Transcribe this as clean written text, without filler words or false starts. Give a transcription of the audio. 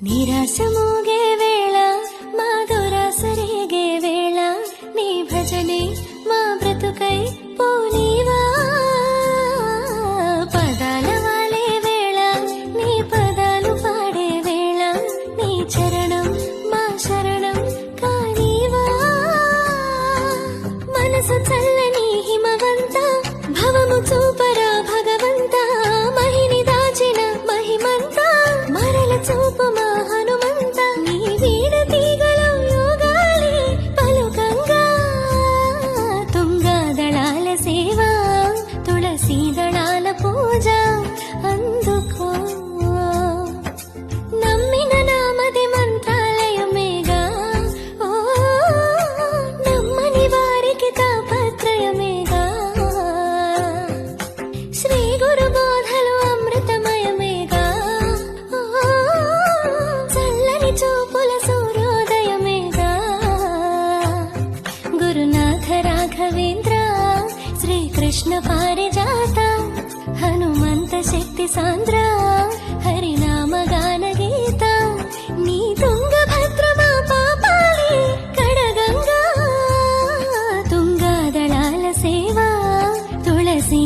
నీరాసమోగే వేళ మా దురాసరేగే వేళ నీ భజనే మా బ్రతుకై పోనీవా పదాల వాలే వేళ నీ పదాలు పాడే వేళ నీ చరణం మా శరణం కానీవా మనసు చల్లని హిమవంత భవము చూపరా భగవంత మహిని దాచిన మహిమంత మరల చూపుమా హనుమంత నీ వీణ తీగలో యోగాలి పలుకంగా తుంగా దళాల సేవ తులసీ దళాల పూజ అందుకో నమ్మిన నామది మంత్రాలయమేగా ఓ నమ్మని వారికి తాపత్రయమేగా శ్రీ గురు బోధలు అమృతమయమేగా ఓ చల్లని చూపుల సూర్యోదయమేగా గురునాథ రాఘవేంద్ర శ్రీకృష్ణ పారిజాత హనుమంత శక్తి సాంద్ర హరినామ గాన గీత నీ తుంగభద్రమా పాపాలి కడగంగా తుంగా దళాల సేవ తులసీ